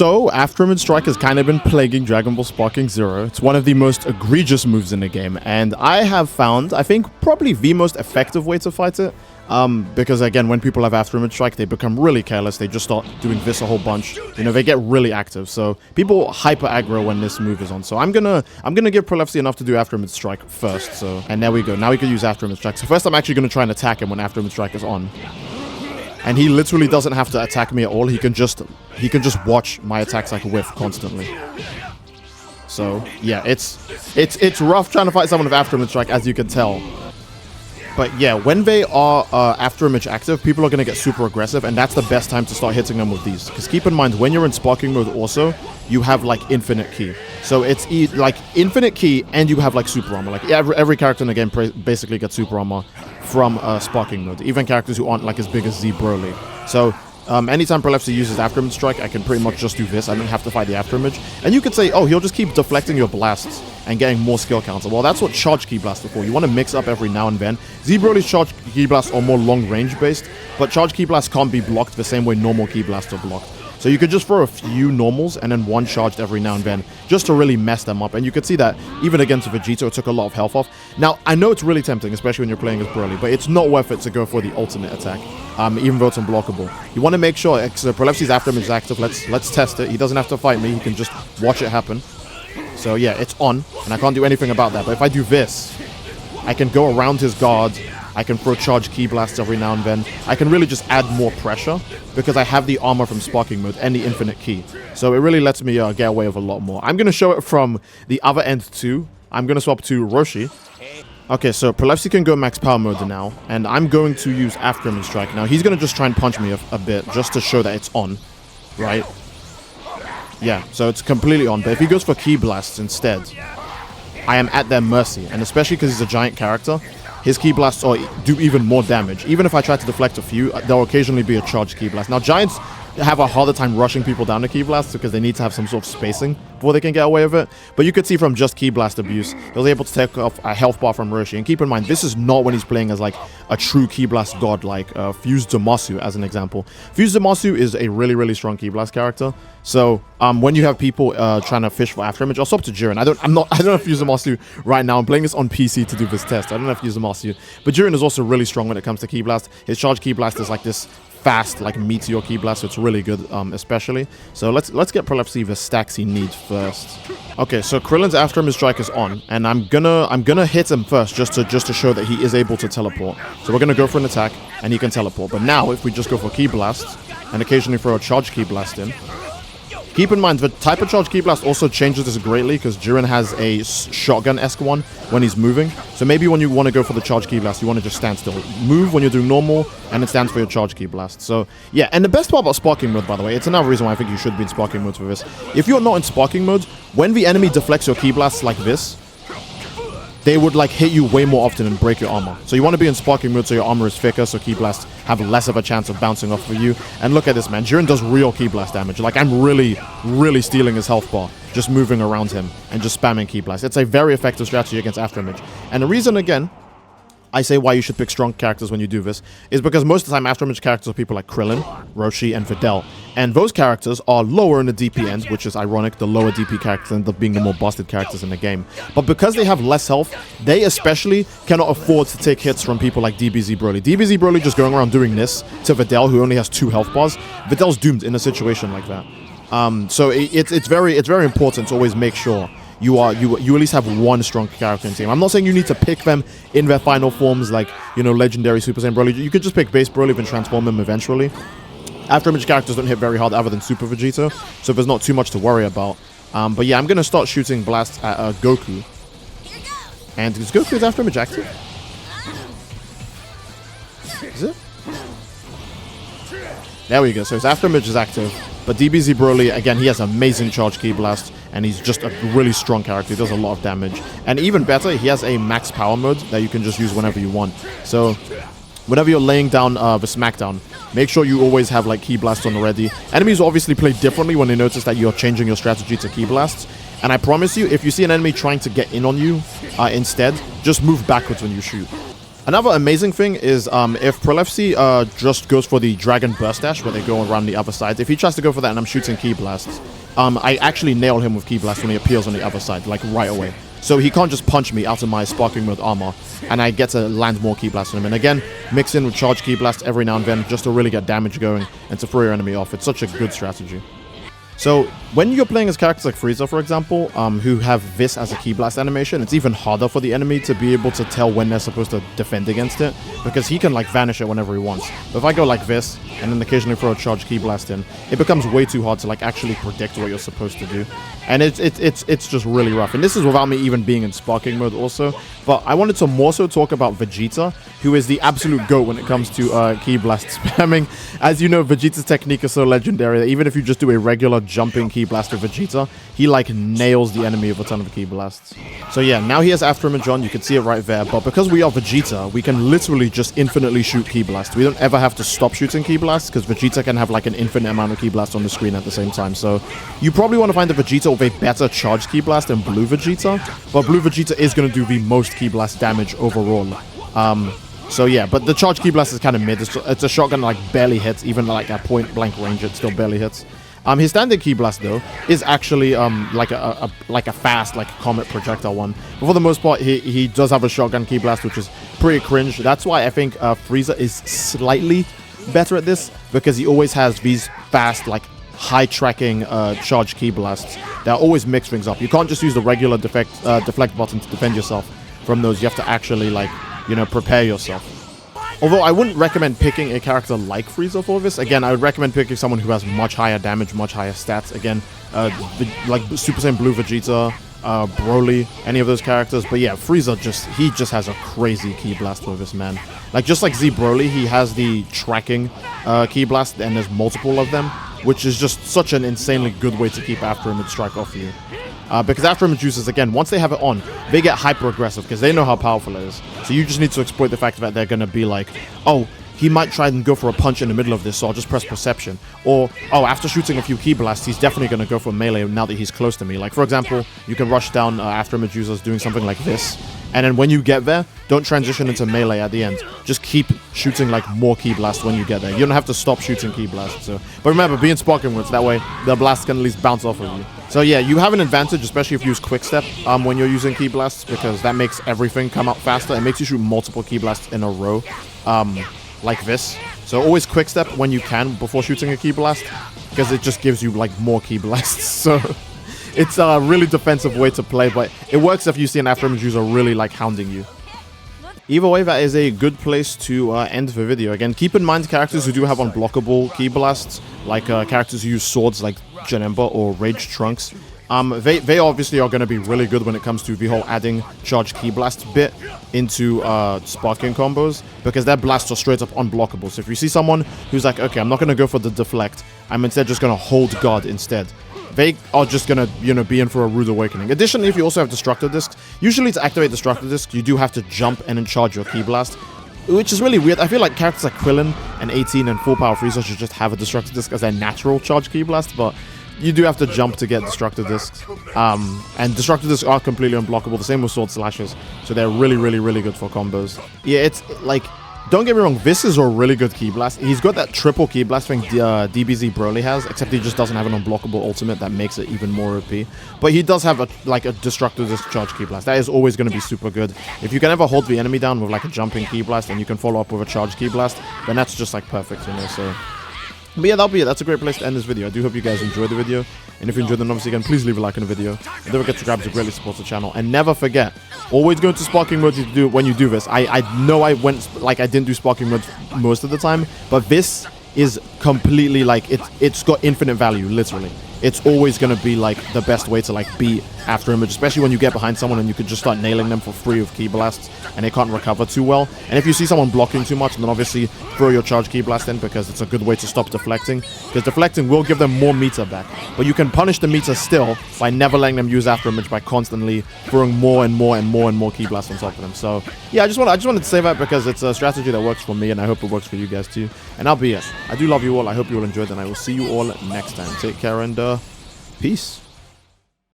So, Afterimage Strike has kind of been plaguing Dragon Ball Sparking Zero. It's one of the most egregious moves in the game, and I have found, I think, probably the most effective way to fight it. Because again, when people have Afterimage Strike, they become really careless. They just start doing this a whole bunch. You know, they get really active. So people hyper aggro when this move is on. So I'm gonna give Prolefsy enough to do Afterimage Strike first. So, and there we go. Now we can use Afterimage Strike. So first, I'm actually gonna try and attack him when Afterimage Strike is on. And he literally doesn't have to attack me at all. He can just watch my attacks like a whiff constantly. So yeah, it's rough trying to fight someone with Afterimage Strike, as you can tell. But yeah, when they are Afterimage active, people are going to get super aggressive, and that's the best time to start hitting them with these. Because keep in mind, when you're in sparking mode also, you have like infinite ki. So it's like infinite ki, and you have like super armor. Like every character in the game basically gets super armor from sparking mode. Even characters who aren't like as big as Z Broly. So anytime Prolefsy uses Afterimage Strike, I can pretty much just do this. I don't have to fight the Afterimage. And you could say, oh, he'll just keep deflecting your blasts and getting more skill counter. Well, that's what Charge Ki Blasts are for. You want to mix up every now and then. Z Broly's Charge Ki Blasts are more long range based, but Charge Ki Blasts can't be blocked the same way normal Ki Blasts are blocked. So you could just throw a few normals and then one charged every now and then just to really mess them up. And you could see that even against Vegeta, it took a lot of health off. Now, I know it's really tempting, especially when you're playing as Broly, but it's not worth it to go for the alternate attack, even though it's unblockable. You want to make sure, so Prolefsy's Afterimage is active. Let's test it. He doesn't have to fight me. He can just watch it happen. So yeah, it's on, and I can't do anything about that. But if I do this, I can go around his guard. I can throw charge ki blasts every now and then. I can really just add more pressure because I have the armor from sparking mode and the infinite ki. So it really lets me get away with a lot more. I'm going to show it from the other end too. I'm going to swap to Roshi. Okay, so Prolefsy can go max power mode now, and I'm going to use Afterimage Strike. Now, he's going to just try and punch me a bit just to show that it's on, right? Yeah, so it's completely on. But if he goes for ki blasts instead, I am at their mercy. And especially because he's a giant character, his ki blasts do even more damage. Even if I try to deflect a few, there'll occasionally be a charged ki blast. Now, giants have a harder time rushing people down to ki blasts because they need to have some sort of spacing before they can get away with it. But you could see from just ki blast abuse, he was able to take off a health bar from Roshi. And keep in mind, this is not when he's playing as like a true ki blast god, like Fused Zamasu as an example. Fused Zamasu is a really strong ki blast character. So when you have people trying to fish for Afterimage, I'll swap to Jiren. I don't have Fused Zamasu right now. I'm playing this on PC to do this test. I don't have Fused Zamasu, but Jiren is also really strong when it comes to ki blast. His charge ki blast is like this fast, like meteor ki blast, so it's really good, especially. So let's get Prolefsy the stacks he needs first. Okay, so Krillin's Afterimage Strike is on, and I'm gonna hit him first just to show that he is able to teleport. So we're gonna go for an attack, and he can teleport. But now, if we just go for ki blast and occasionally throw a charge ki blast in. Keep in mind, the type of charge ki blast also changes this greatly because Jiren has a shotgun-esque one when he's moving. So maybe when you want to go for the charge ki blast, you want to just stand still. Move when you're doing normal, and it stands for your charge ki blast. So yeah, and the best part about sparking mode, by the way, it's another reason why I think you should be in sparking mode for this. If you're not in sparking mode, when the enemy deflects your ki blasts like this, they would like hit you way more often and break your armor. So you want to be in sparking mode so your armor is thicker, so ki blasts have less of a chance of bouncing off for you. And look at this, man. Jiren does real ki blast damage. Like, I'm really stealing his health bar, just moving around him and just spamming ki blast. It's a very effective strategy against Afterimage. And the reason, again, I say why you should pick strong characters when you do this is because most of the time Afterimage characters are people like Krillin, Roshi, and Videl. And those characters are lower in the DP end, which is ironic. The lower DP characters end up being the more busted characters in the game. But because they have less health, they especially cannot afford to take hits from people like DBZ Broly. DBZ Broly just going around doing this to Videl, who only has 2 health bars. Videl's doomed in a situation like that. So it's very important to always make sure you at least have one strong character in the team. I'm not saying you need to pick them in their final forms, like, you know, legendary Super Saiyan Broly. You could just pick base Broly and transform him eventually. Afterimage characters don't hit very hard other than Super Vegeta, so there's not too much to worry about. But yeah, I'm gonna start shooting blasts at Goku. And is Goku's Afterimage active? Is it? There we go. So his Afterimage is active. But DBZ Broly, again, he has amazing charge ki blast, and he's just a really strong character. He does a lot of damage. And even better, he has a max power mode that you can just use whenever you want. So whenever you're laying down the smackdown, make sure you always have like ki blasts on already. Enemies obviously play differently when they notice that you're changing your strategy to ki blasts. And I promise you, if you see an enemy trying to get in on you instead, just move backwards when you shoot. Another amazing thing is if Prolefsi just goes for the Dragon Burst Dash, where they go around the other side, if he tries to go for that and I'm shooting Ki Blasts, I actually nail him with Ki Blast when he appears on the other side, like right away. So he can't just punch me out of my Sparking Mode armor, and I get to land more Ki Blasts on him. And again, mix in with Charge Ki Blast every now and then, just to really get damage going and to throw your enemy off. It's such a good strategy. So when you're playing as characters like Frieza, for example, who have this as a Ki Blast animation, it's even harder for the enemy to be able to tell when they're supposed to defend against it, because he can like vanish it whenever he wants. But if I go like this, and then occasionally throw a Charge Ki Blast in, it becomes way too hard to like actually predict what you're supposed to do. And it's just really rough. And this is without me even being in Sparking Mode also. But I wanted to more so talk about Vegeta, who is the absolute GOAT when it comes to Ki Blast spamming. As you know, Vegeta's technique is so legendary that even if you just do a regular jumping Ki Blast with Vegeta, he like nails the enemy with a ton of Ki Blasts. So yeah, now he has Afterimage on, you can see it right there. But because we are Vegeta, we can literally just infinitely shoot Ki Blasts. We don't ever have to stop shooting Ki Blasts, because Vegeta can have like an infinite amount of Ki Blasts on the screen at the same time. So you probably want to find a Vegeta with a better charge Ki Blast than Blue Vegeta. But Blue Vegeta is going to do the most Ki Blast damage overall. So yeah, but the charge Ki Blast is kind of mid. It's a shotgun that like barely hits, even like at point blank range, it still barely hits. His standard Ki Blast though is actually like a fast like comet projectile one. But for the most part, he does have a shotgun Ki Blast, which is pretty cringe. That's why I think Frieza is slightly better at this, because he always has these fast like high tracking charge Ki Blasts that always mix things up. You can't just use the regular deflect button to defend yourself from those. You have to actually like, you know, prepare yourself. Although I wouldn't recommend picking a character like Frieza for this. Again, I would recommend picking someone who has much higher damage, much higher stats. Again, like Super Saiyan Blue Vegeta, Broly, any of those characters. But yeah, Frieza he just has a crazy Ki Blast with this, man. Like just like Z Broly, he has the tracking Ki Blast, and there's multiple of them, which is just such an insanely good way to keep Afterimage strike off you. Because Afterimage users, again, once they have it on, they get hyper aggressive because they know how powerful it is. So you just need to exploit the fact that they're going to be like, oh, he might try and go for a punch in the middle of this, so I'll just press Perception. Or, oh, after shooting a few Ki Blasts, he's definitely going to go for melee now that he's close to me. Like, for example, you can rush down Afterimage users doing something like this. And then when you get there, don't transition into melee at the end. Just keep shooting like more Ki Blasts when you get there. You don't have to stop shooting Ki Blasts. So. But remember, be in Sparking Words. That way, the blasts can at least bounce off of you. So yeah, you have an advantage, especially if you use Quick Step when you're using Ki Blasts, because that makes everything come out faster. It makes you shoot multiple Ki Blasts in a row, like this. So always Quick Step when you can before shooting a Ki Blast, because it just gives you like more Ki Blasts. So it's a really defensive way to play, but it works if you see an Afterimage user really like hounding you. Either way, that is a good place to end the video. Again, keep in mind characters who do have unblockable Ki Blasts, like characters who use swords like Janemba or Rage Trunks. They obviously are going to be really good when it comes to the whole adding charge Ki Blast bit into sparking combos, because their blasts are straight up unblockable. So if you see someone who's like, okay, I'm not going to go for the deflect, I'm instead just going to hold guard instead, they are just going to, you know, be in for a rude awakening. Additionally, if you also have Destructor Discs, usually to activate Destructor Disc, you do have to jump and then charge your Ki Blast, which is really weird. I feel like characters like Krillin and 18 and Full Power Frieza should just have a Destructor Disc as their natural charge Ki Blast, but you do have to jump to get Destructor Discs. And Destructor Discs are completely unblockable, the same with Sword Slashes, so they're really, really, really good for combos. Yeah, it's like, don't get me wrong, this is a really good Ki Blast. He's got that triple Ki Blast thing DBZ Broly has, except he just doesn't have an unblockable ultimate that makes it even more OP. But he does have a Destructor Disc charge Ki Blast. That is always going to be super good. If you can ever hold the enemy down with like a jumping Ki Blast and you can follow up with a charge Ki Blast, then that's just like perfect, you know, so. But yeah, that'll be it. That's a great place to end this video. I do hope you guys enjoyed the video. And if you enjoyed, then obviously again, please leave a like on the video. And don't forget to subscribe to greatly support the channel. And never forget, always go into Sparking Mode when you do this. I know I didn't do Sparking Mode most of the time, but this is completely like, it's got infinite value, literally. It's always going to be like the best way to like beat Afterimage, especially when you get behind someone and you could just start nailing them for free with Ki Blasts and they can't recover too well. And if you see someone blocking too much, then obviously throw your charge Ki Blast in, because it's a good way to stop deflecting, because deflecting will give them more meter back. But you can punish the meter still by never letting them use Afterimage, by constantly throwing more and more and more and more Ki Blasts on top of them. So yeah, I just wanted to say that because it's a strategy that works for me, and I hope it works for you guys too. And that'll be it. I do love you all. I hope you all enjoyed, and I will see you all next time. Take care and peace.